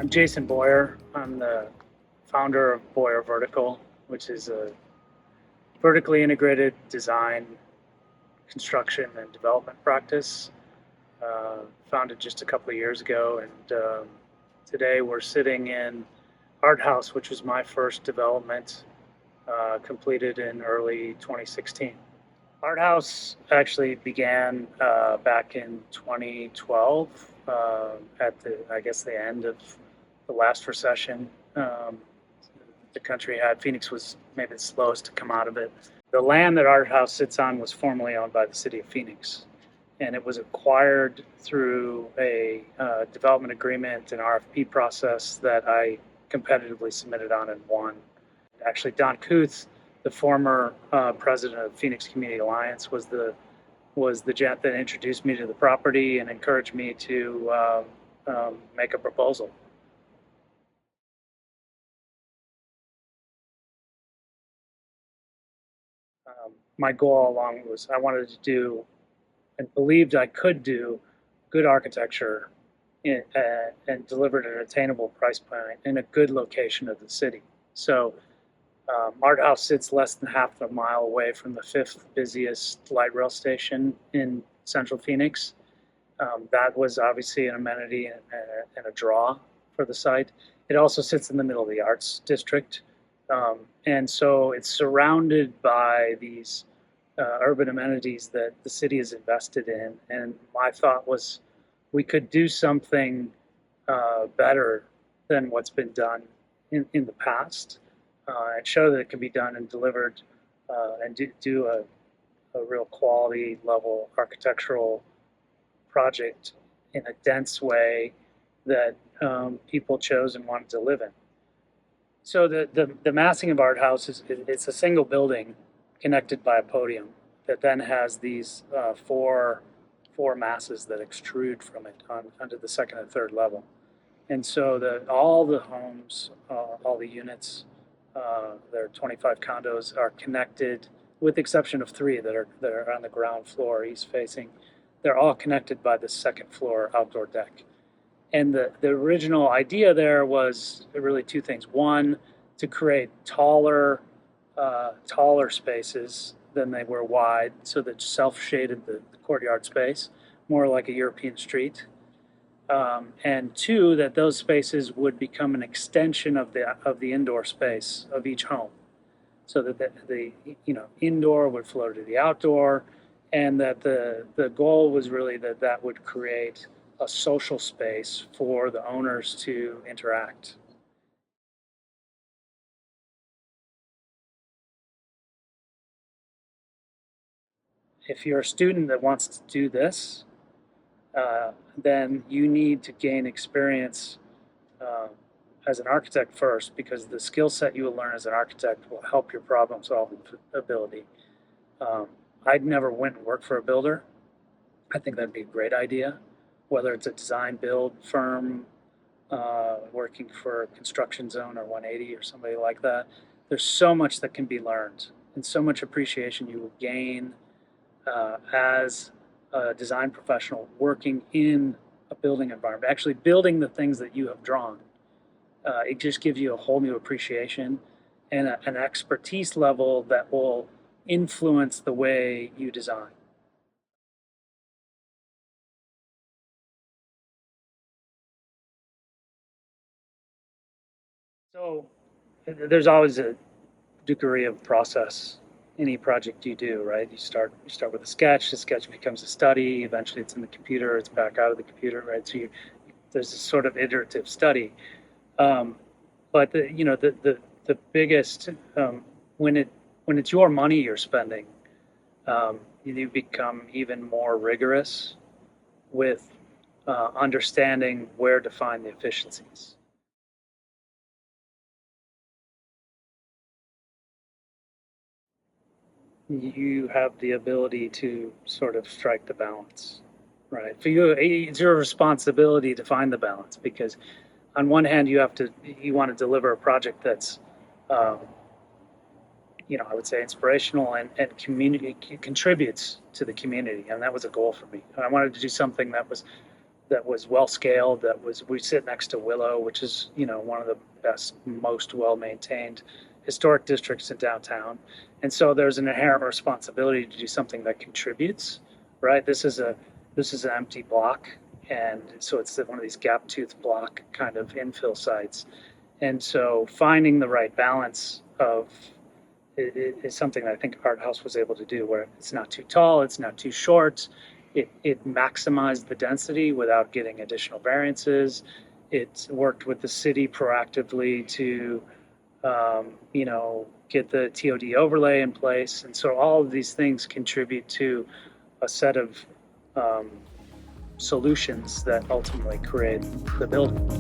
I'm Jason Boyer. I'm the founder of Boyer Vertical, which is a vertically integrated design, construction, and development practice. Founded just a couple of years ago, and today we're sitting in artHAUS, which was my first development, completed in early 2016. artHAUS actually began back in 2012 at the end of the last recession. The country had. Phoenix was maybe the slowest to come out of it. The land that artHAUS sits on was formerly owned by the city of Phoenix, and it was acquired through a development agreement and RFP process that I competitively submitted on and won. Actually, Don Kuth, the former president of Phoenix Community Alliance, was the gent that introduced me to the property and encouraged me to make a proposal. My goal all along was I wanted to do and believed I could do good architecture and deliver it at an attainable price point in a good location of the city. So artHAUS sits less than half a mile away from the fifth busiest light rail station in central Phoenix. That was obviously an amenity and a draw for the site. It also sits in the middle of the arts district. And so it's surrounded by these urban amenities that the city has invested in. And my thought was we could do something better than what's been done in the past. And show that it can be done and delivered and do a real quality level architectural project in a dense way that people chose and wanted to live in. So the massing of artHAUS it's a single building connected by a podium that then has these four masses that extrude from it onto the second and third level. And so all the homes, all the units, there are 25 condos, are connected, with the exception of 3 that are on the ground floor, east facing. They're all connected by the second floor outdoor deck. And the original idea there was really 2 things. One, to create taller spaces than they were wide, so that self-shaded the courtyard space, more like a European street. And 2, that those spaces would become an extension of the indoor space of each home, so that the indoor would flow to the outdoor, and that the goal was really that would create a social space for the owners to interact. If you're a student that wants to do this, then you need to gain experience as an architect first, because the skill set you will learn as an architect will help your problem solving ability. I'd never went and worked for a builder. I think that'd be a great idea, whether it's a design build firm, working for a construction zone or 180 or somebody like that. There's so much that can be learned and so much appreciation you will gain as a design professional working in a building environment, actually building the things that you have drawn. It just gives you a whole new appreciation and an expertise level that will influence the way you design. So there's always a degree of process. Any project you do, right? You start with a sketch. The sketch becomes a study. Eventually, it's in the computer. It's back out of the computer, right? So there's this sort of iterative study. But the biggest when it's your money you're spending, you become even more rigorous with understanding where to find the efficiencies. You have the ability to sort of strike the balance, right? For you, it's your responsibility to find the balance, because on one hand, you want to deliver a project that's, I would say inspirational and community contributes to the community, and that was a goal for me. I wanted to do something that was that was well scaled. We sit next to Willow, which is, one of the best, most well maintained historic districts in downtown. And so there's an inherent responsibility to do something that contributes, right? This is an empty block, and so it's one of these gap tooth block kind of infill sites. And so finding the right balance of it is something that I think artHAUS was able to do, where it's not too tall, it's not too short. It maximized the density without getting additional variances. It worked with the city proactively to, get the TOD overlay in place. And so all of these things contribute to a set of solutions that ultimately create the building.